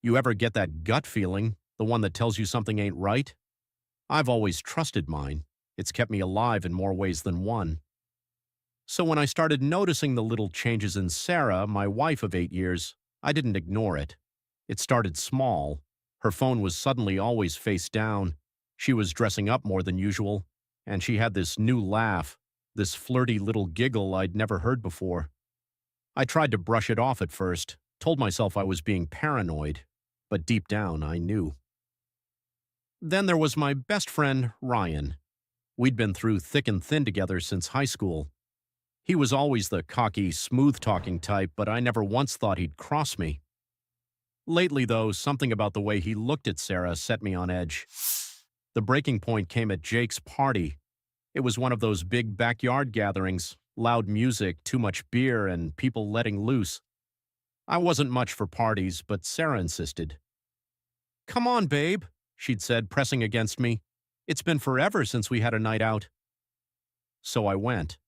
You ever get that gut feeling, the one that tells you something ain't right? I've always trusted mine. It's kept me alive in more ways than one. So when I started noticing the little changes in Sarah, my wife of 8 years, I didn't ignore it. It started small. Her phone was suddenly always face down. She was dressing up more than usual, and she had this new laugh, this flirty little giggle I'd never heard before. I tried to brush it off at first, told myself I was being paranoid, but deep down I knew. Then there was my best friend, Ryan. We'd been through thick and thin together since high school. He was always the cocky, smooth-talking type, but I never once thought he'd cross me. Lately, though, something about the way he looked at Sarah set me on edge. The breaking point came at Jake's party. It was one of those big backyard gatherings, loud music, too much beer, and people letting loose. I wasn't much for parties, but Sarah insisted. "Come on, babe," she'd said, pressing against me. "It's been forever since we had a night out." So I went.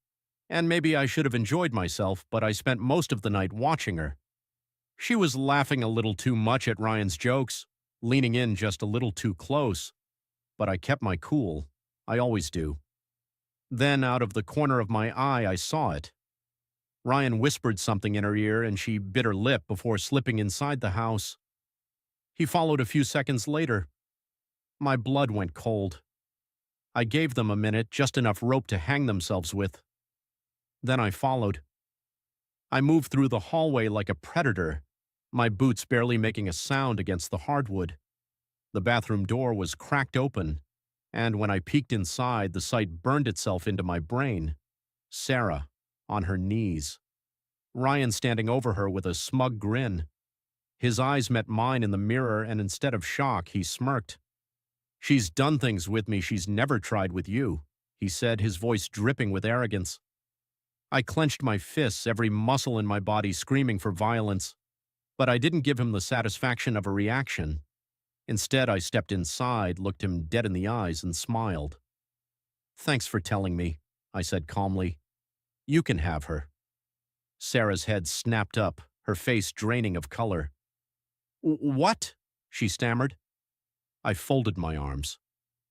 And maybe I should have enjoyed myself, but I spent most of the night watching her. She was laughing a little too much at Ryan's jokes, leaning in just a little too close. But I kept my cool. I always do. Then, out of the corner of my eye, I saw it. Ryan whispered something in her ear, and she bit her lip before slipping inside the house. He followed a few seconds later. My blood went cold. I gave them a minute, just enough rope to hang themselves with. Then I followed. I moved through the hallway like a predator, my boots barely making a sound against the hardwood. The bathroom door was cracked open, and when I peeked inside, the sight burned itself into my brain. Sarah, on her knees. Ryan standing over her with a smug grin. His eyes met mine in the mirror, and instead of shock, he smirked. "She's done things with me she's never tried with you," he said, his voice dripping with arrogance. I clenched my fists, every muscle in my body screaming for violence. But I didn't give him the satisfaction of a reaction. Instead, I stepped inside, looked him dead in the eyes, and smiled. "Thanks for telling me," I said calmly. "You can have her." Sarah's head snapped up, her face draining of color. "What?" she stammered. I folded my arms.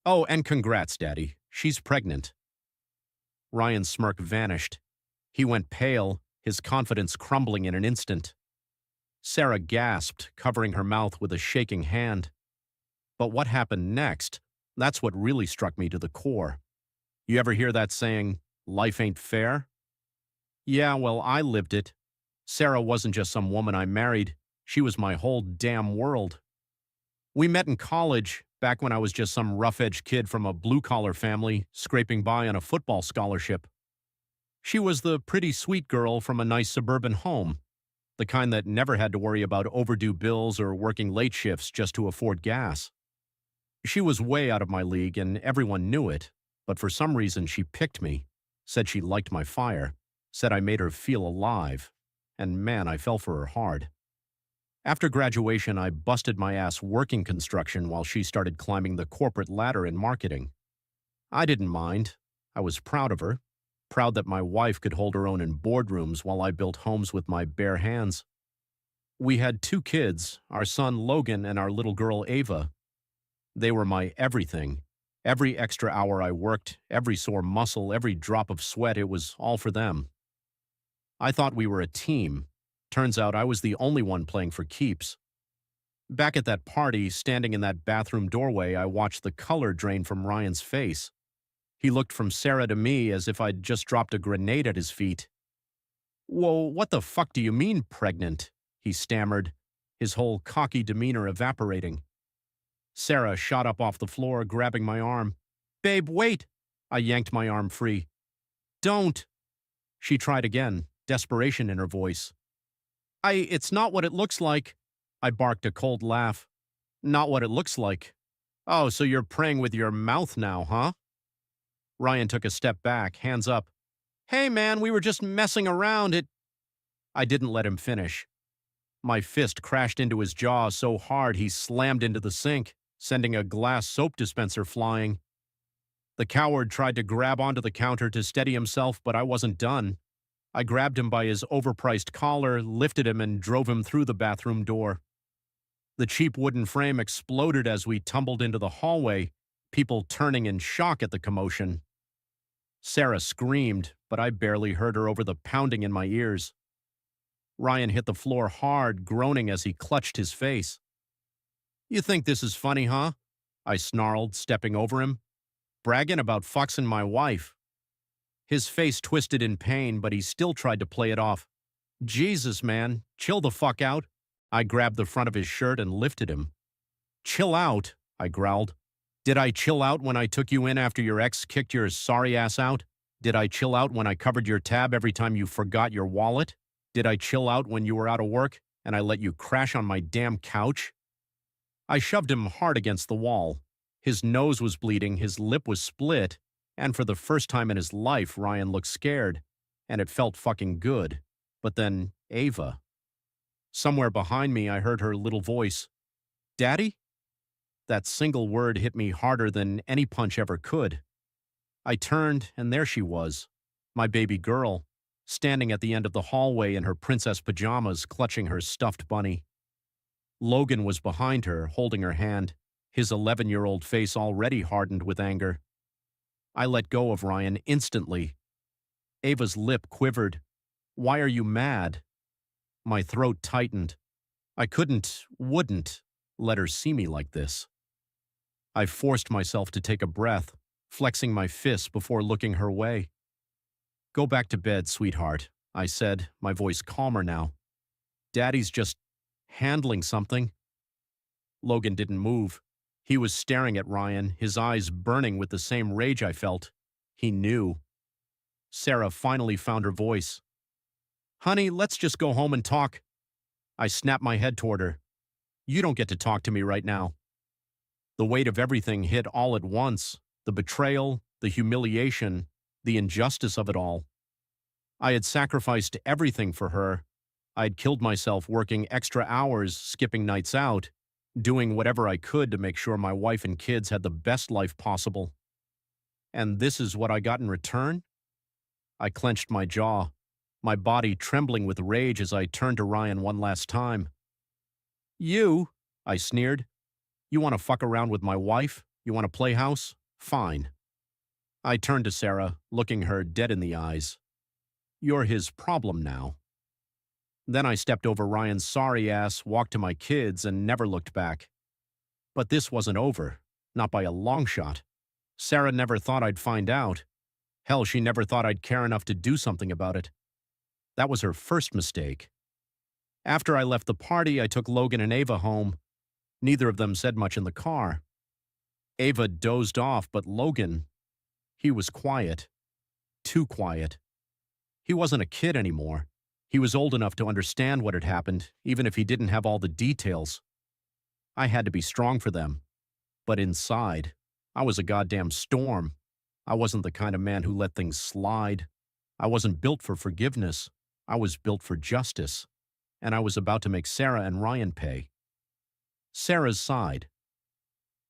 "Oh, and congrats, Daddy. She's pregnant." Ryan's smirk vanished. He went pale, his confidence crumbling in an instant. Sarah gasped, covering her mouth with a shaking hand. But what happened next, that's what really struck me to the core. You ever hear that saying, "Life ain't fair"? Yeah, well, I lived it. Sarah wasn't just some woman I married. She was my whole damn world. We met in college, back when I was just some rough-edged kid from a blue-collar family, scraping by on a football scholarship. She was the pretty sweet girl from a nice suburban home, the kind that never had to worry about overdue bills or working late shifts just to afford gas. She was way out of my league, and everyone knew it, but for some reason she picked me, said she liked my fire, said I made her feel alive, and man, I fell for her hard. After graduation, I busted my ass working construction while she started climbing the corporate ladder in marketing. I didn't mind. I was proud of her. Proud that my wife could hold her own in boardrooms while I built homes with my bare hands. We had 2 kids, our son Logan and our little girl Ava. They were my everything. Every extra hour I worked, every sore muscle, every drop of sweat, it was all for them. I thought we were a team. Turns out I was the only one playing for keeps. Back at that party, standing in that bathroom doorway, I watched the color drain from Ryan's face. He looked from Sarah to me as if I'd just dropped a grenade at his feet. "Whoa, what the fuck do you mean, pregnant?" he stammered, his whole cocky demeanor evaporating. Sarah shot up off the floor, grabbing my arm. "Babe, wait!" I yanked my arm free. "Don't!" She tried again, desperation in her voice. It's not what it looks like." I barked a cold laugh. "Not what it looks like. Oh, so you're praying with your mouth now, huh?" Ryan took a step back, hands up. "Hey man, we were just messing around. I didn't let him finish. My fist crashed into his jaw so hard he slammed into the sink, sending a glass soap dispenser flying. The coward tried to grab onto the counter to steady himself, but I wasn't done. I grabbed him by his overpriced collar, lifted him, and drove him through the bathroom door. The cheap wooden frame exploded as we tumbled into the hallway, people turning in shock at the commotion. Sarah screamed, but I barely heard her over the pounding in my ears. Ryan hit the floor hard, groaning as he clutched his face. "You think this is funny, huh?" I snarled, stepping over him. "Bragging about fucking my wife." His face twisted in pain, but he still tried to play it off. "Jesus, man, chill the fuck out." I grabbed the front of his shirt and lifted him. "Chill out," I growled. "Did I chill out when I took you in after your ex kicked your sorry ass out? Did I chill out when I covered your tab every time you forgot your wallet? Did I chill out when you were out of work and I let you crash on my damn couch?" I shoved him hard against the wall. His nose was bleeding, his lip was split, and for the first time in his life, Ryan looked scared, and it felt fucking good. But then, Ava. Somewhere behind me, I heard her little voice. "Daddy?" That single word hit me harder than any punch ever could. I turned, and there she was, my baby girl, standing at the end of the hallway in her princess pajamas, clutching her stuffed bunny. Logan was behind her, holding her hand, his 11-year-old face already hardened with anger. I let go of Ryan instantly. Ava's lip quivered. "Why are you mad?" My throat tightened. I wouldn't let her see me like this. I forced myself to take a breath, flexing my fists before looking her way. "Go back to bed, sweetheart," I said, my voice calmer now. "Daddy's just handling something." Logan didn't move. He was staring at Ryan, his eyes burning with the same rage I felt. He knew. Sarah finally found her voice. "Honey, let's just go home and talk." I snapped my head toward her. "You don't get to talk to me right now." The weight of everything hit all at once. The betrayal, the humiliation, the injustice of it all. I had sacrificed everything for her. I had killed myself working extra hours, skipping nights out, doing whatever I could to make sure my wife and kids had the best life possible. And this is what I got in return? I clenched my jaw, my body trembling with rage as I turned to Ryan one last time. "You," I sneered. "You want to fuck around with my wife? You want to play house? Fine." I turned to Sarah, looking her dead in the eyes. "You're his problem now." Then I stepped over Ryan's sorry ass, walked to my kids, and never looked back. But this wasn't over. Not by a long shot. Sarah never thought I'd find out. Hell, she never thought I'd care enough to do something about it. That was her first mistake. After I left the party, I took Logan and Ava home. Neither of them said much in the car. Ava dozed off, but Logan, he was quiet. Too quiet. He wasn't a kid anymore. He was old enough to understand what had happened, even if he didn't have all the details. I had to be strong for them. But inside, I was a goddamn storm. I wasn't the kind of man who let things slide. I wasn't built for forgiveness. I was built for justice. And I was about to make Sarah and Ryan pay. Sarah's sighed.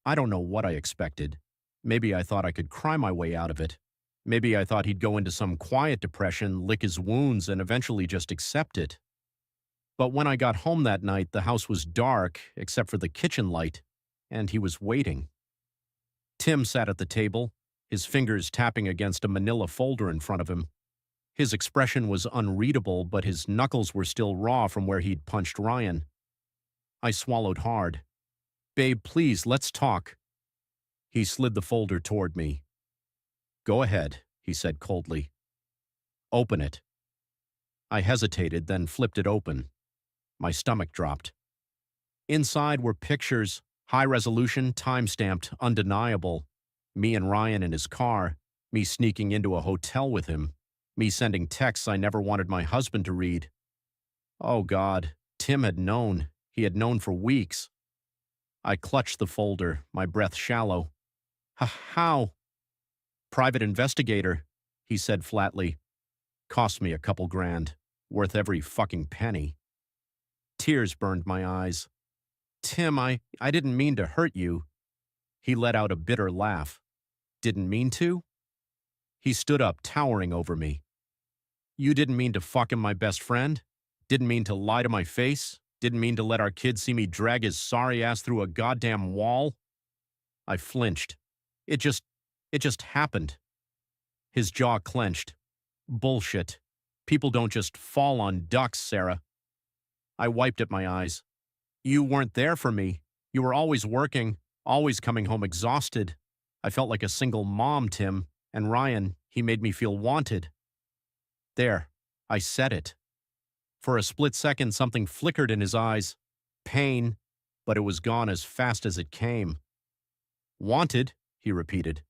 I don't know what I expected. Maybe I thought I could cry my way out of it. Maybe I thought he'd go into some quiet depression, lick his wounds, and eventually just accept it. But when I got home that night, the house was dark, except for the kitchen light, and he was waiting. Tim sat at the table, his fingers tapping against a manila folder in front of him. His expression was unreadable, but his knuckles were still raw from where he'd punched Ryan. I swallowed hard. "Babe, please, let's talk." He slid the folder toward me. "Go ahead," he said coldly. "Open it." I hesitated, then flipped it open. My stomach dropped. Inside were pictures, high resolution, time-stamped, undeniable. Me and Ryan in his car, me sneaking into a hotel with him, me sending texts I never wanted my husband to read. Oh God, Tim had known. He had known for weeks. I clutched the folder, my breath shallow. How? "Private investigator," he said flatly. "Cost me a couple grand. Worth every fucking penny." Tears burned my eyes. "Tim, I didn't mean to hurt you." He let out a bitter laugh. "Didn't mean to?" He stood up, towering over me. "You didn't mean to fuck him, my best friend? Didn't mean to lie to my face? Didn't mean to let our kid see me drag his sorry ass through a goddamn wall. I flinched. It just, it just happened. His jaw clenched. Bullshit. People don't just fall on ducks, Sarah. I wiped at my eyes. You weren't there for me. You were always working, always coming home exhausted. I felt like a single mom, Tim, and Ryan, he made me feel wanted. There, I said it. For a split second, something flickered in his eyes. Pain, but it was gone as fast as it came. Wanted, he repeated.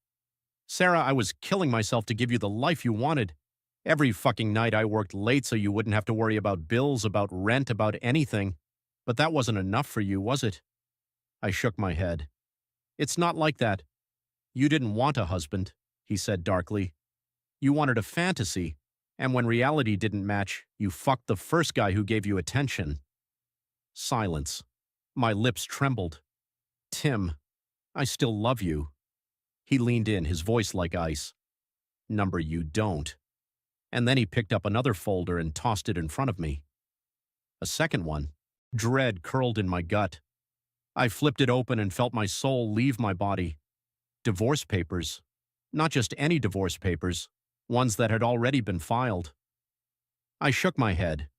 Sarah, I was killing myself to give you the life you wanted. Every fucking night I worked late so you wouldn't have to worry about bills, about rent, about anything. But that wasn't enough for you, was it? I shook my head. It's not like that. You didn't want a husband, he said darkly. You wanted a fantasy, and when reality didn't match, you fucked the first guy who gave you attention. Silence. My lips trembled. Tim, I still love you. He leaned in, his voice like ice. Number you don't. And then he picked up another folder and tossed it in front of me. A second one. Dread curled in my gut. I flipped it open and felt my soul leave my body. Divorce papers. Not just any divorce papers. Ones that had already been filed. I shook my head.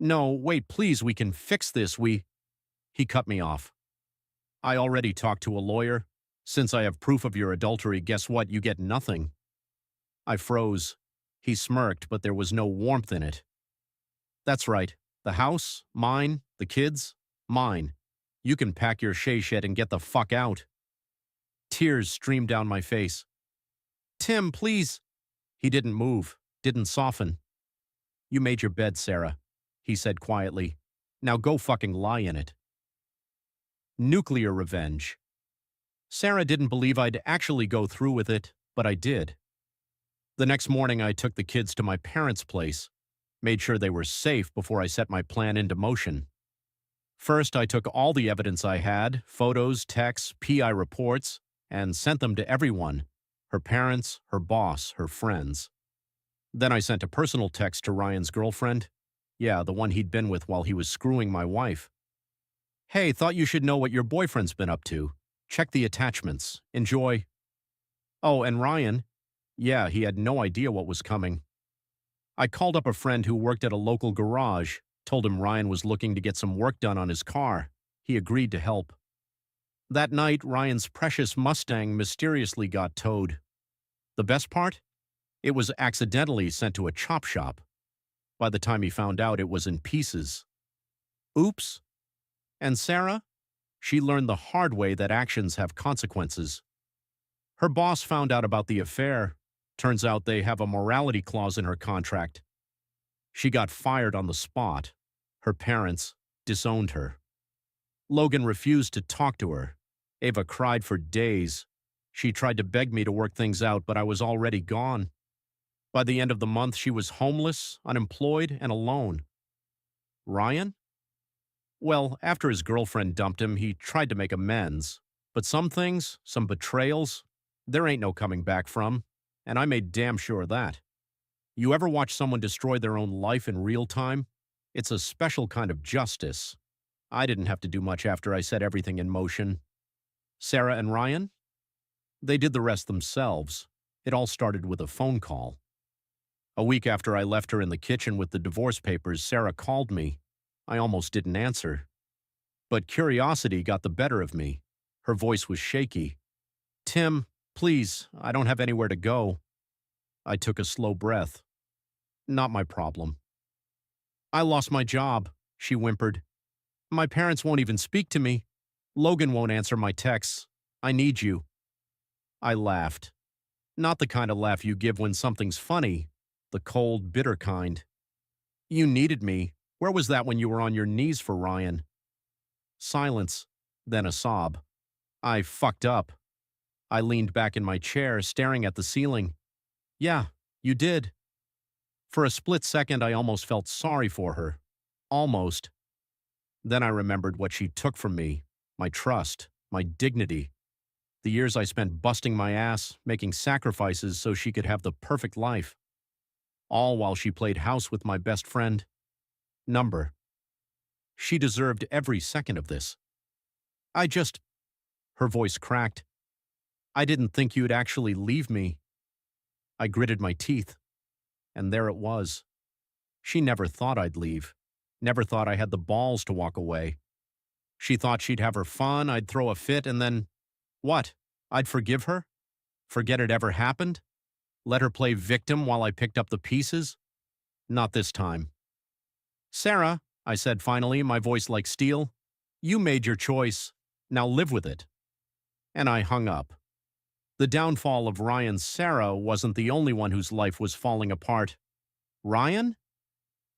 No, wait, please, we can fix this, He cut me off. I already talked to a lawyer. Since I have proof of your adultery, guess what? You get nothing. I froze. He smirked, but there was no warmth in it. That's right. The house, mine. The kids, mine. You can pack your shay-shet and get the fuck out. Tears streamed down my face. Tim, please. He didn't move, didn't soften. You made your bed, Sarah, he said quietly. Now go fucking lie in it. Nuclear revenge. Sarah didn't believe I'd actually go through with it, but I did. The next morning I took the kids to my parents' place, made sure they were safe before I set my plan into motion. First, I took all the evidence I had, photos, texts, PI reports, and sent them to everyone, her parents, her boss, her friends. Then I sent a personal text to Ryan's girlfriend. Yeah, the one he'd been with while he was screwing my wife. Hey, thought you should know what your boyfriend's been up to. Check the attachments. Enjoy. Oh, and Ryan. Yeah, he had no idea what was coming. I called up a friend who worked at a local garage, told him Ryan was looking to get some work done on his car. He agreed to help. That night, Ryan's precious Mustang mysteriously got towed. The best part? It was accidentally sent to a chop shop. By the time he found out, it was in pieces. Oops. And Sarah? She learned the hard way that actions have consequences. Her boss found out about the affair. Turns out they have a morality clause in her contract. She got fired on the spot. Her parents disowned her. Logan refused to talk to her. Ava cried for days. She tried to beg me to work things out, but I was already gone. By the end of the month, she was homeless, unemployed, and alone. Ryan? Well, after his girlfriend dumped him, he tried to make amends. But some things, some betrayals, there ain't no coming back from, and I made damn sure of that. You ever watch someone destroy their own life in real time? It's a special kind of justice. I didn't have to do much after I set everything in motion. Sarah and Ryan? They did the rest themselves. It all started with a phone call. A week after I left her in the kitchen with the divorce papers, Sarah called me. I almost didn't answer. But curiosity got the better of me. Her voice was shaky. Tim, please, I don't have anywhere to go. I took a slow breath. Not my problem. I lost my job, she whimpered. My parents won't even speak to me. Logan won't answer my texts. I need you. I laughed. Not the kind of laugh you give when something's funny. The cold, bitter kind. You needed me. Where was that when you were on your knees for Ryan? Silence, then a sob. I fucked up. I leaned back in my chair, staring at the ceiling. Yeah, you did. For a split second, I almost felt sorry for her. Almost. Then I remembered what she took from me, my trust, my dignity. The years I spent busting my ass, making sacrifices so she could have the perfect life. All while she played house with my best friend. Number. She deserved every second of this. I just, her voice cracked. I didn't think you'd actually leave me. I gritted my teeth, and there it was. She never thought I'd leave. Never thought I had the balls to walk away. She thought she'd have her fun, I'd throw a fit, and then, what? I'd forgive her? Forget it ever happened? Let her play victim while I picked up the pieces? Not this time. Sarah, I said finally, my voice like steel, you made your choice. Now live with it. And I hung up. The downfall of Ryan's Sarah wasn't the only one whose life was falling apart. Ryan?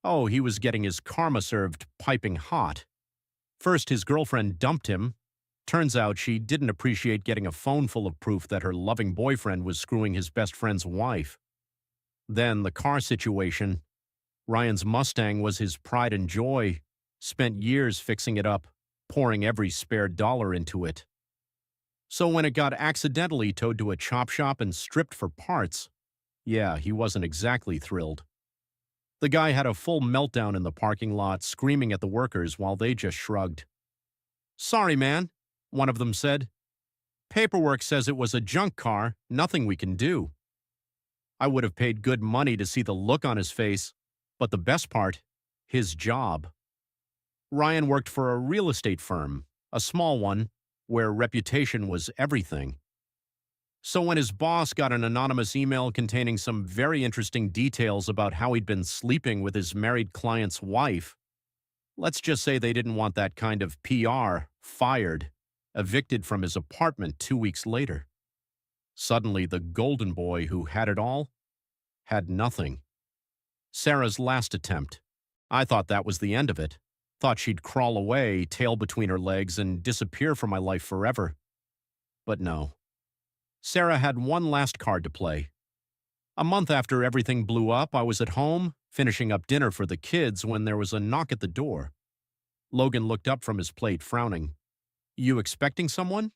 Oh, he was getting his karma served piping hot. First, his girlfriend dumped him. Turns out she didn't appreciate getting a phone full of proof that her loving boyfriend was screwing his best friend's wife. Then the car situation. Ryan's Mustang was his pride and joy. Spent years fixing it up, pouring every spare dollar into it. So when it got accidentally towed to a chop shop and stripped for parts, yeah, he wasn't exactly thrilled. The guy had a full meltdown in the parking lot, screaming at the workers while they just shrugged. Sorry, man, one of them said. Paperwork says it was a junk car, nothing we can do. I would have paid good money to see the look on his face, but the best part, his job. Ryan worked for a real estate firm, a small one, where reputation was everything. So when his boss got an anonymous email containing some very interesting details about how he'd been sleeping with his married client's wife, let's just say they didn't want that kind of PR, fired, evicted from his apartment 2 weeks later. Suddenly, the golden boy who had it all had nothing. Sarah's last attempt. I thought that was the end of it. Thought she'd crawl away, tail between her legs, and disappear from my life forever. But no. Sarah had one last card to play. A month after everything blew up, I was at home, finishing up dinner for the kids, when there was a knock at the door. Logan looked up from his plate, frowning. You expecting someone?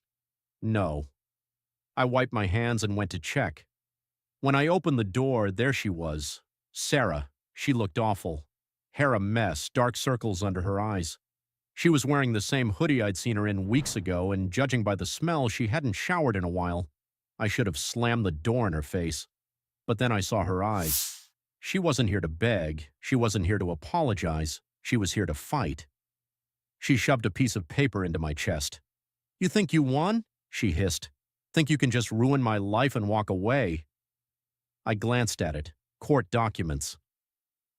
No. I wiped my hands and went to check. When I opened the door, there she was. Sarah. She looked awful. Hair a mess, dark circles under her eyes. She was wearing the same hoodie I'd seen her in weeks ago, and judging by the smell, she hadn't showered in a while. I should have slammed the door in her face. But then I saw her eyes. She wasn't here to beg. She wasn't here to apologize. She was here to fight. She shoved a piece of paper into my chest. You think you won? She hissed. Think you can just ruin my life and walk away? I glanced at it. Court documents.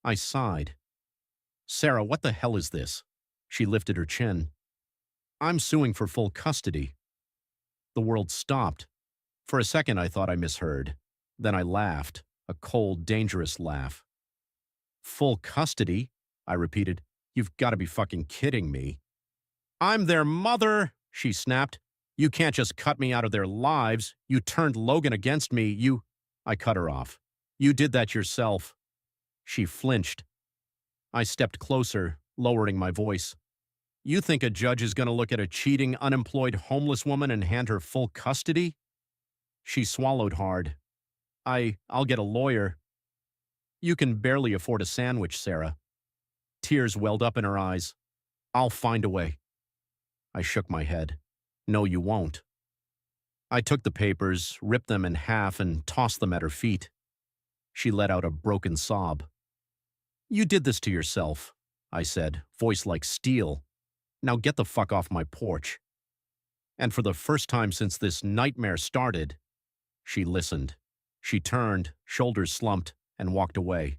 I sighed. Sarah, what the hell is this? She lifted her chin. I'm suing for full custody. The world stopped. For a second, I thought I misheard. Then I laughed, a cold, dangerous laugh. Full custody? I repeated. You've got to be fucking kidding me. I'm their mother, she snapped. You can't just cut me out of their lives. You turned Logan against me. I cut her off. You did that yourself. She flinched. I stepped closer, lowering my voice. You think a judge is going to look at a cheating, unemployed homeless woman and hand her full custody? She swallowed hard. I'll get a lawyer. You can barely afford a sandwich, Sarah. Tears welled up in her eyes. I'll find a way. I shook my head. No, you won't. I took the papers, ripped them in half, and tossed them at her feet. She let out a broken sob. You did this to yourself, I said, voice like steel. Now get the fuck off my porch. And for the first time since this nightmare started, she listened. She turned, shoulders slumped, and walked away.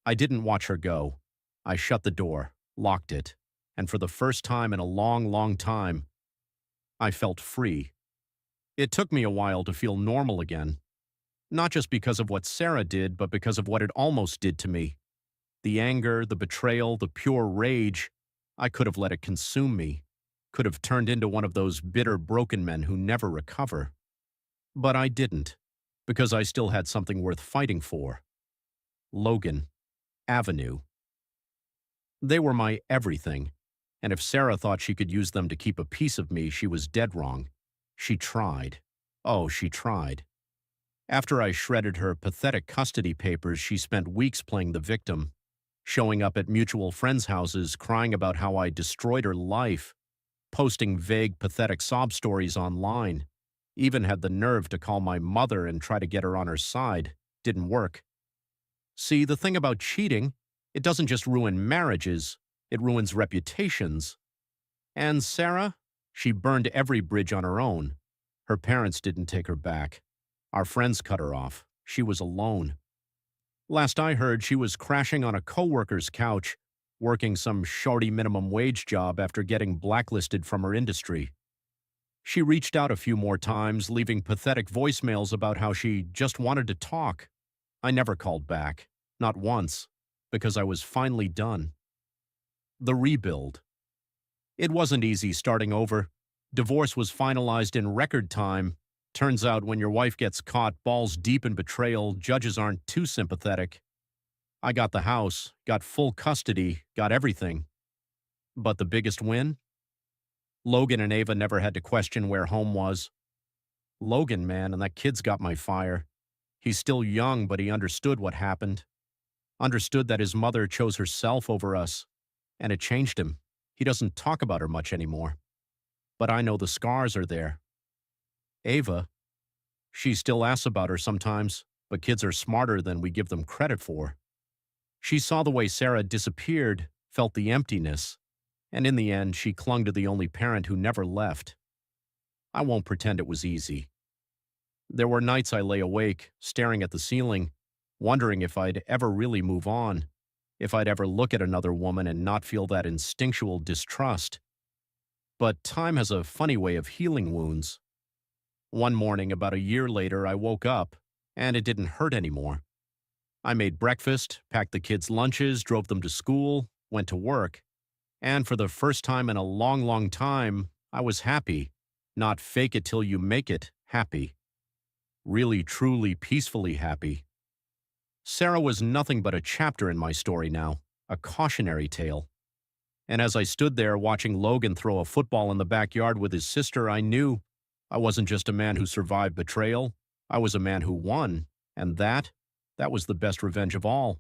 I didn't watch her go. I shut the door, locked it, and for the first time in a long, long time, I felt free. It took me a while to feel normal again. Not just because of what Sarah did, but because of what it almost did to me. The anger, the betrayal, the pure rage, I could have let it consume me, could have turned into one of those bitter, broken men who never recover. But I didn't, because I still had something worth fighting for. Logan, Avenue. They were my everything, and if Sarah thought she could use them to keep a piece of me, she was dead wrong. She tried. Oh, she tried. After I shredded her pathetic custody papers, she spent weeks playing the victim. showing up at mutual friends' houses crying about how I destroyed her life, posting vague, pathetic sob stories online. Even had the nerve to call my mother and try to get her on her side. Didn't work. See, the thing about cheating, it doesn't just ruin marriages, it ruins reputations. And Sarah? She burned every bridge on her own. Her parents didn't take her back. Our friends cut her off. She was alone. Last I heard, she was crashing on a coworker's couch, working some shoddy minimum wage job after getting blacklisted from her industry. She reached out a few more times, leaving pathetic voicemails about how she just wanted to talk. I never called back, not once, because I was finally done. The rebuild. It wasn't easy starting over. Divorce was finalized in record time. Turns out when your wife gets caught balls deep in betrayal, judges aren't too sympathetic. I got the house, got full custody, got everything. But the biggest win? Logan and Ava never had to question where home was. Logan, man, and that kid's got my fire. He's still young, but he understood what happened. Understood that his mother chose herself over us. And it changed him. He doesn't talk about her much anymore. But I know the scars are there. Ava, she still asks about her sometimes, but kids are smarter than we give them credit for. She saw the way Sarah disappeared, felt the emptiness, and in the end, she clung to the only parent who never left. I won't pretend it was easy. There were nights I lay awake, staring at the ceiling, wondering if I'd ever really move on, if I'd ever look at another woman and not feel that instinctual distrust. But time has a funny way of healing wounds. One morning, about a year later, I woke up, and it didn't hurt anymore. I made breakfast, packed the kids' lunches, drove them to school, went to work, and for the first time in a long, long time, I was happy. Not fake it till you make it happy. Really, truly, peacefully happy. Sarah was nothing but a chapter in my story now, a cautionary tale. And as I stood there watching Logan throw a football in the backyard with his sister, I knew I wasn't just a man who survived betrayal. I was a man who won, and that was the best revenge of all.